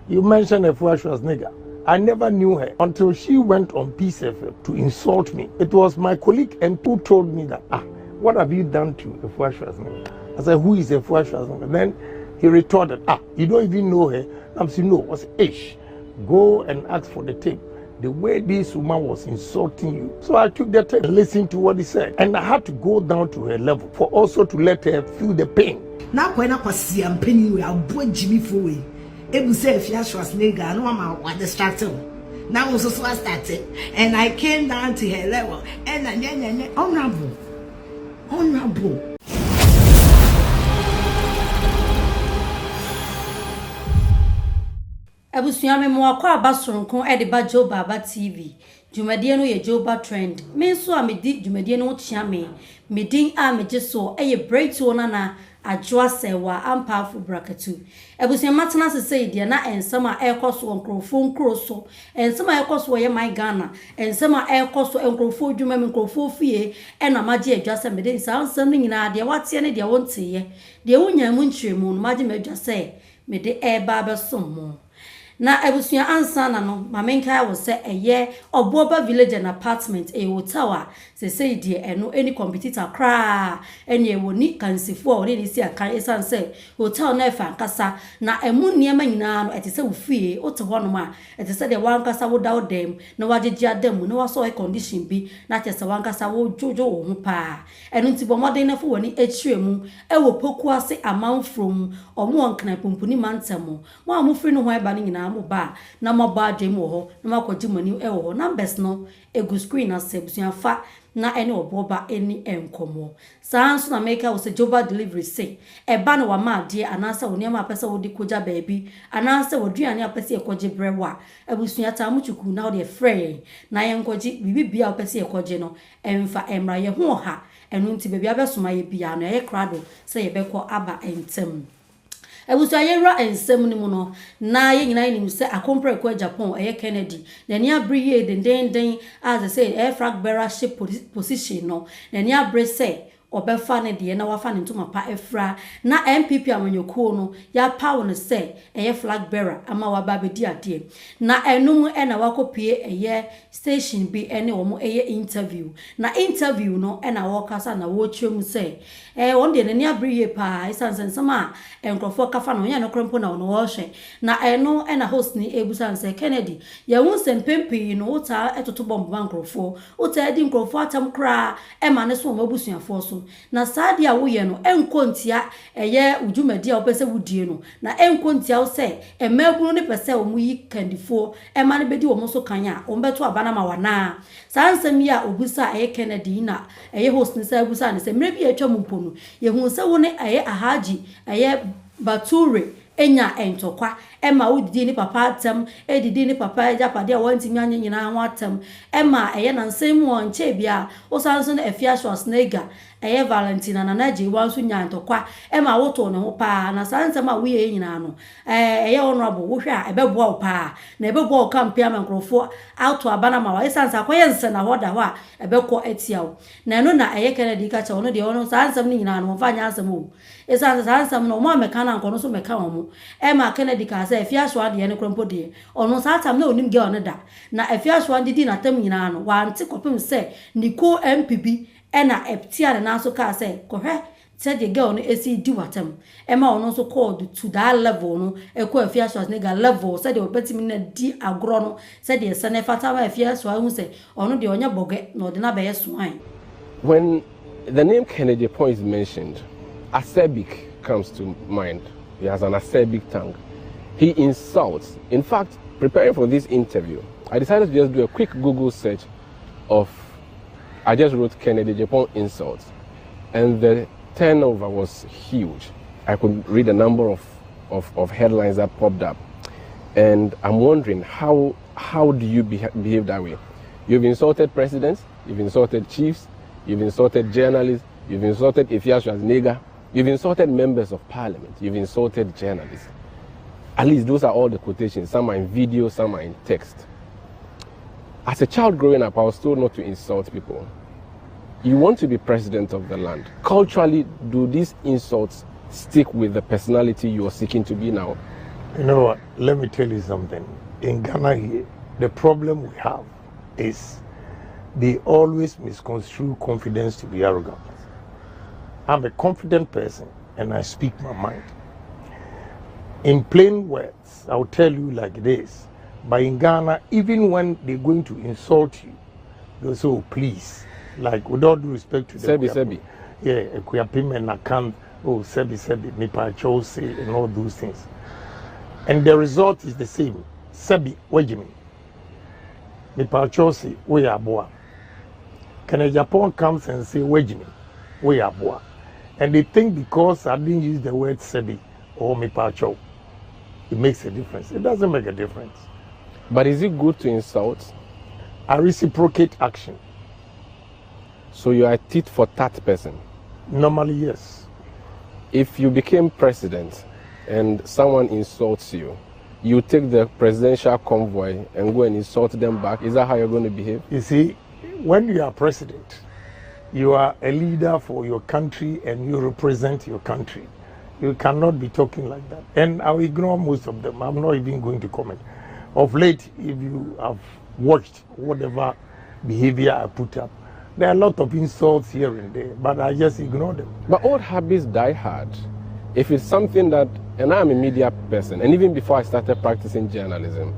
You mentioned Afia nigger. I never knew her until she went on Peace FM to insult me. It was my colleague and who told me that, what have you done to Afia nigger? I said, who is Afia nigger? And then he retorted, you don't even know her. I'm saying, no, I said, go and ask for the tape. The way this woman was insulting you. So I took the tape and listened to what he said. And I had to go down to her level for also to let her feel the pain. Now when I was see I'm penny we are born Jimmy Foy. It was say Afia nigger, no one was distracted. Now also so I started and I came down to her level and then honorable. Abusuame mo akwa abasoronko e de ba JOBAABA TV. Dwumadie no ye Joba trend. Me nso a medi dwumadie no chia me. Medin a meje so e ye breakthrough na adwoa sewa ampafu brakatu. Abusuama tena sese de na ensem a ekoso nkrofo nkroso. Ensem a ekoso ye my Ghana. Ensem a ekoso nkrofo dwuma me nkrofo fie e na maje adwa se mede nsa nsem ni nyina de watie ne de wontiye. De wonya mu nkyeremu no maje medwa se mede eba besom. Na ebusua ansana no mamenka wo se eye oboba village and apartment e hotel se say die eno any competitor kra ene e woni kansifo a ori ni si aka esan se hotel na fa nkasa na emu niema nyina no etese wo fie o te ho no ma etese de wankasa wo dawo dem na wagege adam na waso e condition bi na tese wankasa wo jojo wo ho pa eno nti bomoden na fo woni echiremu e wo poku ase amount from omo onkna pompuni mantamo mo amofri no ho eba ni nyina ba na maba dem wo ho na makoji mani e wo ho numbers no egu screen asebusua fa na ene oboba eni enkomo sanso na make wo se joba delivery say e ba na wa ma de anasa wo niam apese wo de koja baabi anasa wo duane apese e koje brewa abusua ta muchuku na wo de frey na ye nkoji bibibia apese e koje no emfa emra ye ho ha enu nti baabi abesoma ye bia no ye krado say ye beko aba entem. Ebusu ayera ensem ni mu no na ye nyina ni se akompre ko Agyapong eye Kennedy na ni abriye den as I say air flag bearer ship position no na ni abre say obefa ne de na wafa ne ntoma pa efra na MPP amanyoko no ya pa won say eye flag bearer ama waba bedi ade na enum e na wakopie eye station bi ene wo eye interview na interview no e na wokasa na wo twem say won de ne abriye pa isansensama enkrofo kafa no nya no krompo na no wo hwe na eno e na host ni ebusan say Kennedy ya won sempempi no uta etoto bomba nkrofo uta edi nkrofo atam kra e ma ne so mabusuafo so na sadia wo ye no enkontia eye udwumadi a opese wudie no na enkontia wo se emabunu ne pese wo mu yi kandifo e ma ne bedi wo mo so kanya wo beto abana ma wana sansam ya obusa eye Kennedy na eye host ni sa obusa ne se mrebi etwa mpo no ye hu se wo ne eye ahaji eye bature enya entokwa ema udidi ni papa atem edidi ni papa Ajapade a wantimi anya nyina ho atem ema eye na nsem won che bia osanso na Afia nigger eye Valentina na naji wanso nya entokwa ema woto ne ho pa na sansem a wiye nyina no eye honorable wo hwe a ebeboa pa na ebeboa o kampia mankrofo auto abana ma wa sansa akoye nse na hoda ho a ebekọ etiawo na eno na eye Kennedy ka che ono de ono sansem ni nyina no fa nya asem o sansem no mo ameka na nkono so meka wo ema Kennedy ka say Afia de ne krompo de ono satam na onim ge ono da na Afia didi na tam nyina no wa ante kopem say niko MPB ena eptia na so ka say kohwe said the girl no esi di watam ema ono so called to that level no eko Afia nigger level said the obetimi na di agro no said the sane fata wa Afia hu say ono de onya boge no de na be yesoan. When the name Kennedy is mentioned, Asebic comes to mind. He has an acerbic tongue. He insults. In fact, preparing for this interview, I decided to just do a quick Google search of, I just wrote Kennedy Agyapong insults, and the turnover was huge. I could read a number of headlines that popped up, and I'm wondering how do you behave that way? You've insulted presidents, you've insulted chiefs, you've insulted journalists, you've insulted Afia nigger, you've insulted members of parliament, you've insulted journalists. At least those are all the quotations. Some are in video, some are in text. As a child growing up, I was told not to insult people. You want to be president of the land. Culturally, do these insults stick with the personality you are seeking to be now? You know what? Let me tell you something. In Ghana here, the problem we have is they always misconstrue confidence to be arrogant. I'm a confident person and I speak my mind. In plain words, I'll tell you like this. But in Ghana, even when they're going to insult you, they'll say, oh, please. Like, with all due respect to the Sebi. Yeah, Kuyapim and Akan, oh, Sebi, Nipa Chose, and all those things. And the result is the same. Sebi, Wejimi. Nipa Chose, we are boa. Can Agyapong comes and say, Wejimi, we are boa. And they think because I didn't use the word Sebi or Nipa Cho, it makes a difference. It doesn't make a difference. But is it good to insult? I reciprocate action. So you are a tit for tat person? Normally, yes. If you became president and someone insults you, you take the presidential convoy and go and insult them back. Is that how you're going to behave? You see, when you are president, you are a leader for your country and you represent your country. You cannot be talking like that. And I'll ignore most of them. I'm not even going to comment. Of late, if you have watched whatever behavior I put up, there are a lot of insults here and there, but I just ignore them. But old habits die hard. If it's something that, and I'm a media person, and even before I started practicing journalism,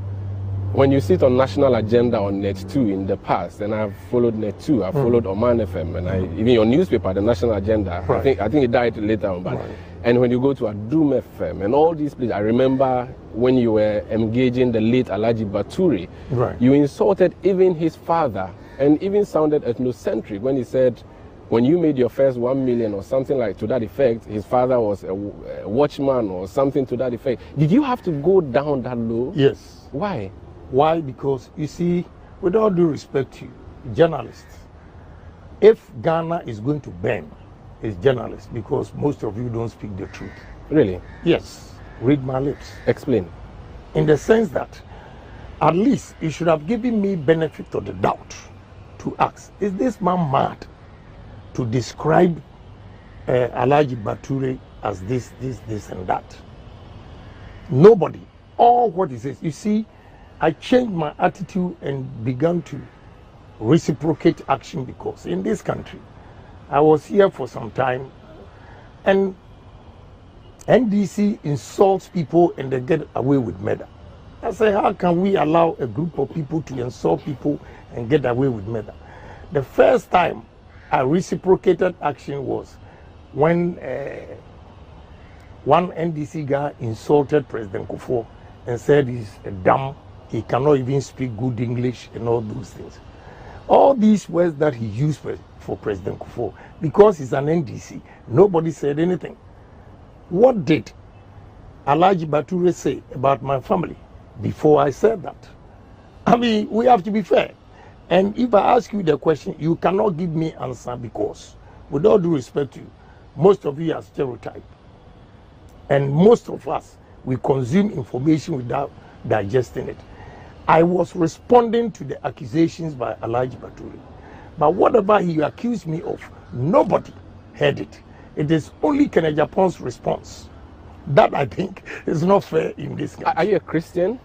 when you sit on national agenda on Net2 in the past, and I've followed Net2, I've followed Oman FM, and even your newspaper, the national agenda, Right. I think it died later on, but and when you go to Adum FM and all these places, I remember when you were engaging the late Alhaji Baturi, Right. you insulted even his father, and even sounded ethnocentric when he said, when you made your first 1 million or something like to that effect, his father was a watchman or something to that effect. Did you have to go down that low? Yes. Why? Why? Because, you see, with all due respect to you, journalists, if Ghana is going to burn, it's journalists, because most of you don't speak the truth. Really? Yes. Read my lips. Explain. In the sense that, at least, you should have given me benefit of the doubt to ask, is this man mad to describe Alhaji Baturi as this, and that? Nobody. All what he says. You see, I changed my attitude and began to reciprocate action, because in this country, I was here for some time, and NDC insults people and they get away with murder. I say, how can we allow a group of people to insult people and get away with murder? The first time I reciprocated action was when one NDC guy insulted President Kufuor and said he's a dumb, he cannot even speak good English and all those things. All these words that he used for President Kufuor, because he's an NDC, nobody said anything. What did Alhaji Baturi say about my family before I said that? I mean, we have to be fair. And if I ask you the question, you cannot give me answer, because, with all due respect to you, most of you are stereotyped. And most of us, we consume information without digesting it. I was responding to the accusations by Alhaji Baturi. But whatever he accused me of, nobody heard it. It is only Ken Agyapong's response. That, I think, is not fair in this country. Are you a Christian?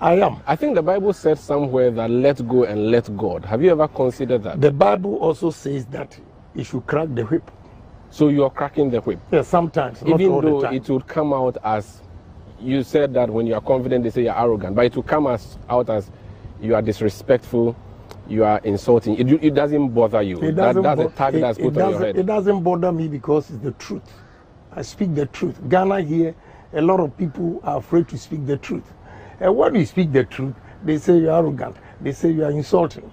I am. I think the Bible said somewhere that let go and let God. Have you ever considered that? The Bible also says that you should crack the whip. So you are cracking the whip? Yeah, sometimes, not Even all though the time. it would come out as, you said that when you are confident, they say you're arrogant, but it will come out as you are disrespectful, you are insulting. It doesn't bother you. That's a tag that's put on your head. It doesn't bother me, because it's the truth. I speak the truth. Ghana here, a lot of people are afraid to speak the truth. And when you speak the truth, they say you're arrogant. They say you are insulting.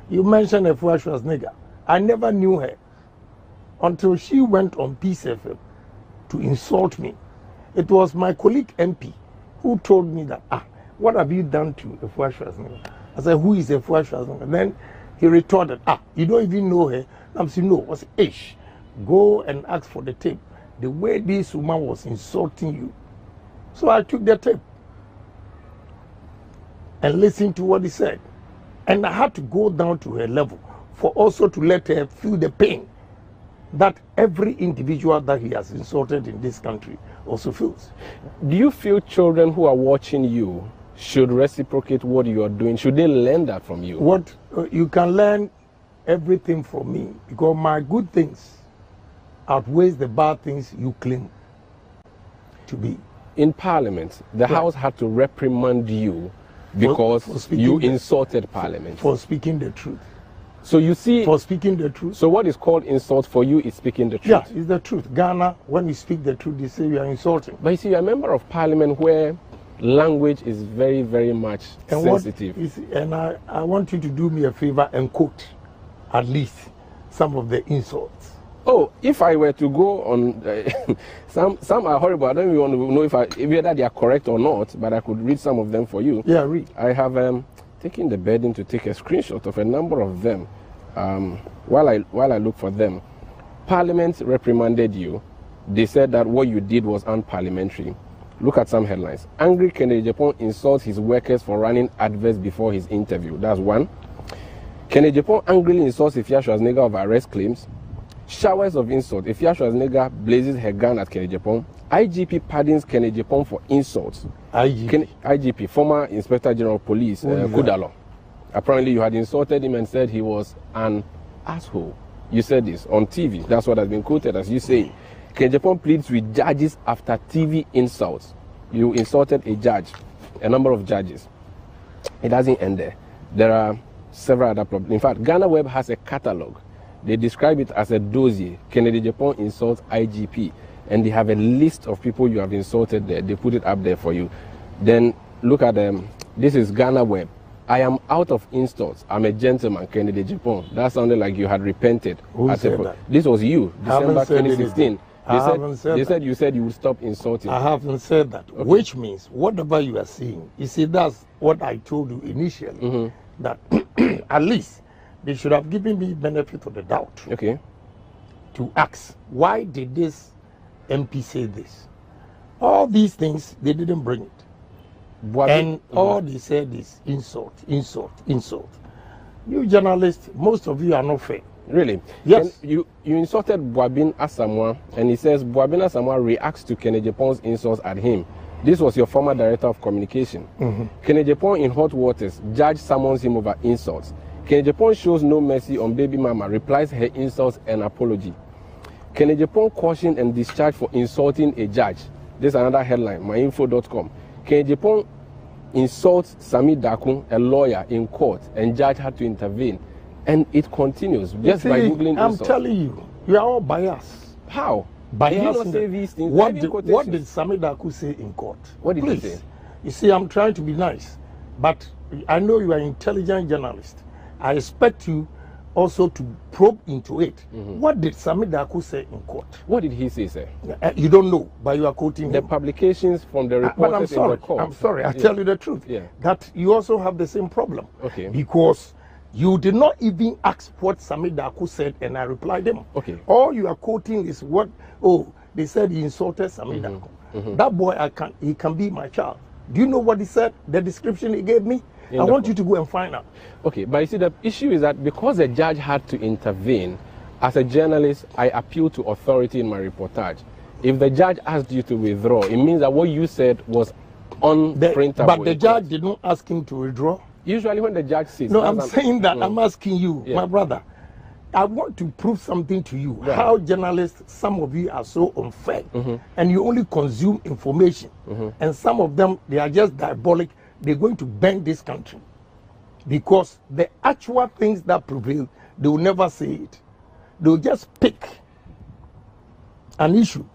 You mentioned Afia nigger. I never knew her until she went on Peace FM to insult me. It was my colleague MP who told me that, what have you done to Afia nigger? I said, who is Afia nigger? And then he retorted, you don't even know her? I said, no. I said, go and ask for the tape. The way this woman was insulting you. So I took the tape and listened to what he said. And I had to go down to her level for also to let her feel the pain. that every individual that he has insulted in this country also feels. Do you feel children who are watching you should reciprocate what you are doing? Should they learn that from you? What you can learn everything from me, because my good things outweighs the bad things you claim to be. In Parliament, the House had to reprimand you because for you insulted Parliament. For speaking the truth. So you see... For speaking the truth. So what is called insult for you is speaking the truth? Yeah, it's the truth. Ghana, when you speak the truth, they say you are insulting. But you see, you're a member of Parliament where language is very, very much sensitive. And I want you to do me a favor and quote at least some of the insults. Oh, if I were to go on, some are horrible. I don't even want to know if whether they are correct or not, but I could read some of them for you. Yeah, read. I have taken the burden to take a screenshot of a number of them while I look for them. Parliament reprimanded you. They said that what you did was unparliamentary. Look at some headlines. Angry Kennedy Agyapong insults his workers for running adverts before his interview. That's one. Kennedy Agyapong angrily insults Afia Schwarzenegger over arrest claims. Showers of insult. Afia Schwarzenegger blazes her gun at Kennedy Agyapong. IGP pardons Kennedy Agyapong for insults. IGP, former Inspector General of Police, Kudalo. Apparently you had insulted him and said he was an asshole. You said this on TV. That's what has been quoted as you saying. Kennedy Agyapong pleads with judges after TV insults. You insulted a judge, a number of judges. It doesn't end there. There are several other problems. In fact, Ghana Web has a catalog. They describe it as a dossier. Kennedy Agyapong insults IGP. And they have a list of people you have insulted there. They put it up there for you. Then look at them. This is Ghana Web. I am out of insults. I'm a gentleman, Kennedy Agyapong. That sounded like you had repented. Who said that? This was you, December 2016. They said you said you would stop insulting. I haven't said that. Okay. Which means whatever you are saying, you see, that's what I told you initially. That at least they should have given me benefit of the doubt. Okay. To ask, why did this MP say this? All these things, they didn't bring it. And all they said is insult, insult, insult. You journalists, most of you are not fair. Really? Yes. And you insulted Boabin Asamoah, and he says Boabin Asamoah reacts to Kennedy Agyapong's insults at him. This was your former director of communication. Kennedy Agyapong in hot waters, judge summons him over insults. Kennedy Agyapong shows no mercy on baby mama, replies her insults and apology. Kennedy Agyapong cautioned and discharged for insulting a judge. This is another headline, myinfo.com. Kennedy Agyapong insults Sami Dakun, a lawyer, in court, and judge had to intervene. And it continues just by googling I'm insults. telling you, you are all biased. How? Biased. Did you not say these things? What did Sami Daku say in court? What did he say? You see, I'm trying to be nice, but I know you are an intelligent journalist. I expect you also to probe into it. What did Sami Daku say in court? What did he say, sir? You don't know, but you are quoting the him. publications from the reporters in the court. I'm sorry, I tell you the truth. That you also have the same problem. Okay. Because you did not even ask what Sami Daku said, and I replied him. Okay. All you are quoting is what, they said he insulted Sami Daku. That boy, he can be my child. Do you know what he said? The description he gave me? I want you to go and find out. Okay, but you see, the issue is that because the judge had to intervene, as a journalist, I appeal to authority in my reportage. If the judge asked you to withdraw, it means that what you said was unprintable. But the judge did not ask him to withdraw. Usually when the judge says... No, I'm saying that. I'm asking you, my brother. I want to prove something to you. How journalists, some of you are so unfair. And you only consume information. And some of them, they are just diabolic. They're going to bend this country. Because the actual things that prevail, they will never say it. They'll just pick an issue.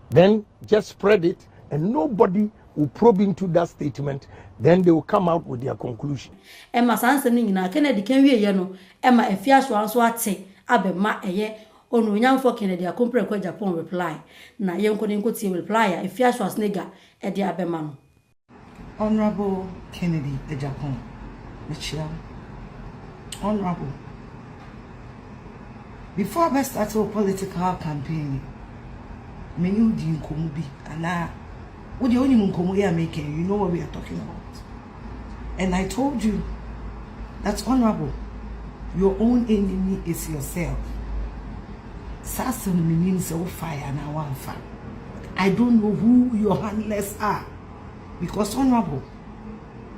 Then just spread it. And nobody will probe into that statement. Then they will come out with their conclusion. Emma Sanson na Kennedy can we no Emma Afia so anso ate abema eye onu nyamfo Kennedy akompre kwa Japan reply na yenkoni nkoti reply Afia Schwarzenegger e de abema no. Honorable Kennedy Agyapong, Michelle. Honorable, before I start a political campaign, many of you come be and what the only come we are making, you know what we are talking about. And I told you that's honorable. Your own enemy is yourself. Sassen means so fire now one fire. I don't know who your handlers are. Because honorable,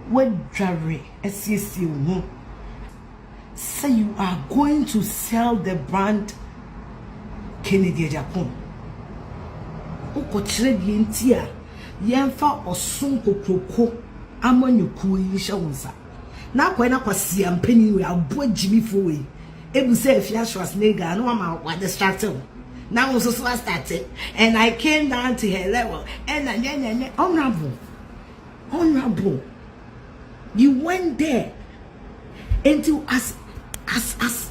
when Jerry SCC say you are going to sell the brand Kennedy Agyapong. Oko chere di entia yemfa osun kokroko amanyuku yisha wonsa. Na kwa na kwasi ampani we abo jimi fowe. Ebu say Afia Schwarzenegger no ama wa distracted. Now also started and I came down to her level and honorable, you went there into as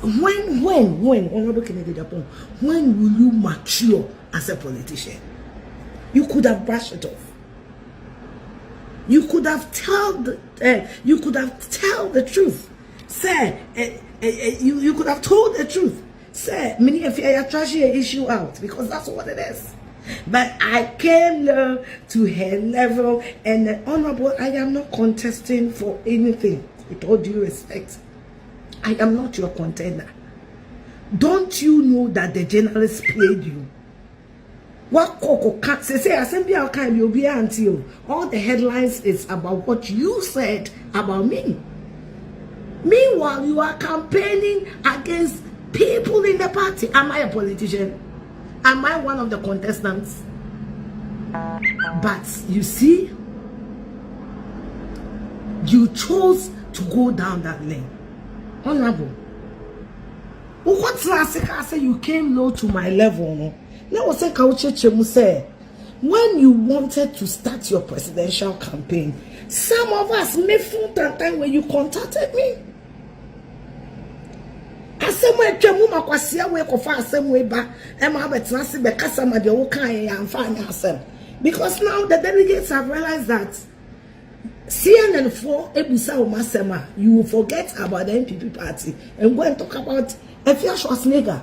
when honorable Kennedy Agyapong, when will you mature as a politician? You could have brushed it off. You could have tell the truth. Sir, you could have told the truth. Sir, many of you are trashing an issue out because that's what it is. But I came to her level, and honorable, I am not contesting for anything. With all due respect, I am not your contender. Don't you know that the journalists played you? What Coco can't say, assembly can you be until all the headlines is about what you said about me. Meanwhile, you are campaigning against people in the party. Am I a politician? Am I one of the contestants? But you see, you chose to go down that lane. Honorable, what's last I say you came low to my level, no? Now was say when you wanted to start your presidential campaign, some of us made fun that time when you contacted me. Asemwe twemu makwasia we kofa asemwe ba e ma betina se be kasa ma de wo kan ya amfa anya asem. Because now the delegates have realized that CNN for ebusa o masema, you will forget about the NPP party and go and talk about Afia Schwarzenegger.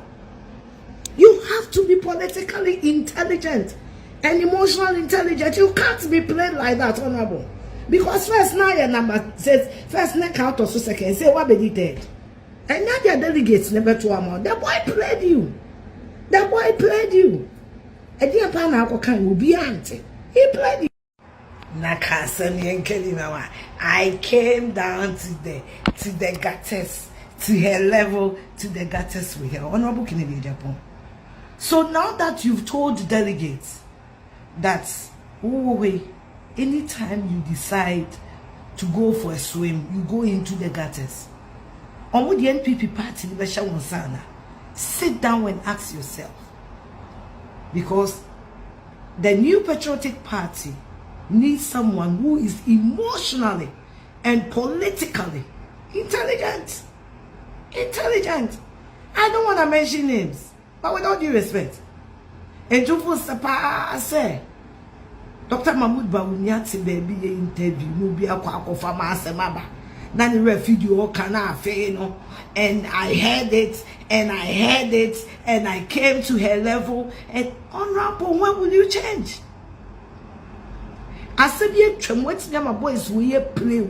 You have to be politically intelligent and emotional intelligent. You can't be played like that, honorable. Because first now your number says first neck out or so second say what be dead. And now your delegates never to amount. The boy played you. The boy played you. And dear Pana will be auntie. He played you. I came down to the gutters, to her level, to the gutters with her. Honorable Kennedy Agyapong. So now that you've told delegates that anytime you decide to go for a swim, you go into the gutters. On with the NPP party, sit down and ask yourself. Because the new patriotic party needs someone who is emotionally and politically intelligent. Intelligent. I don't want to mention names, but with all due respect. And to say, Dr. Mahmoud Bawumiati baby interview, no be a kwako fama semaba. Nani video kana no, and I heard it, and I heard it, and I came to her level. And honorable, when will you change? I said, my boys will play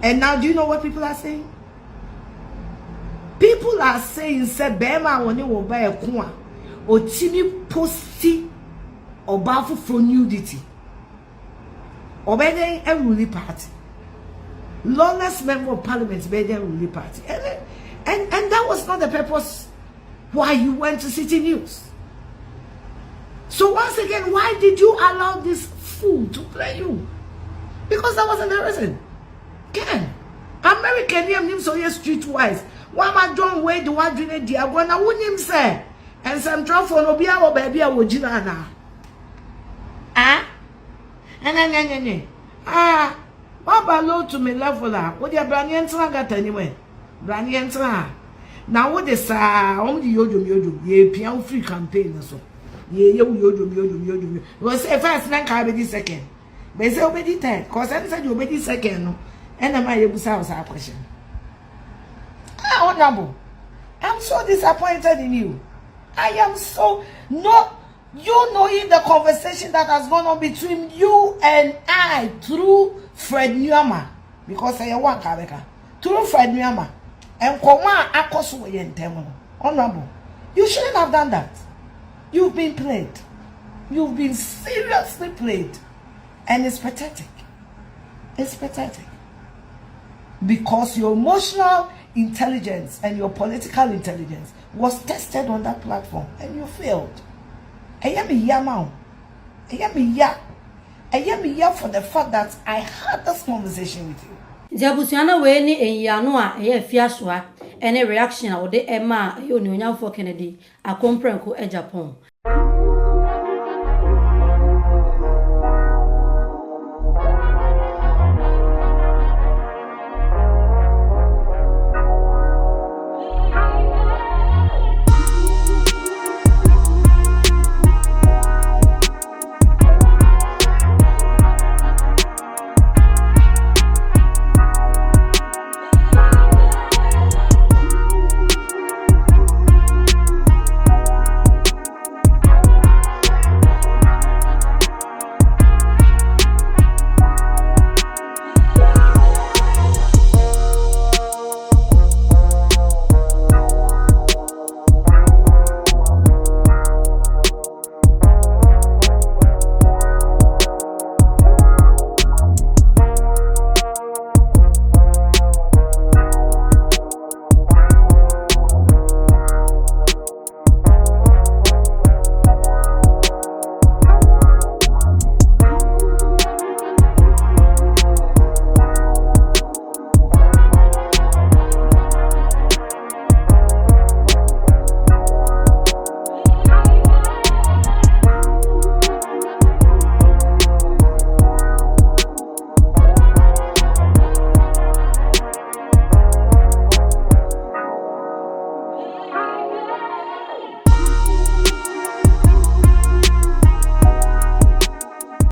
and now do you know what people are saying? People are saying, say, Bema when you will buy a kwa or Timmy posty or baffle for nudity. Obeying a ruling party. Lawless member of parliament obeying a ruling party. And that was not the purpose why you went to City News. So once again, why did you allow this fool to play you? Because that wasn't the reason. Again, American name so yes streetwise. Why am I John Wade the one doing it? I wouldn't him say. And some trouble for no be our baby I would jina. Ah? What about to me level? What your brand got anyway? Brand now what is only yodum ye piano free campaign so. Ye yodum. Was say first then can be second. But say obedi third. Cause I said you obedi second no. And am I able to answer our question? Honorable, I'm so disappointed in you. I am so not. You knowing the conversation that has gone on between you and I through Fred Nyama, because I want Kabeka through Fred Nyama and Koma Akosu yen temo. Honorable, you shouldn't have done that. You've been played. You've been seriously played. And it's pathetic. It's pathetic. Because your emotional intelligence and your political intelligence was tested on that platform and you failed. I am here for the fact that I had this conversation with you. Jabusiana we ni enyanoa Afia Swar any reaction or the Emma you know for Kennedy a comprenko Agyapong.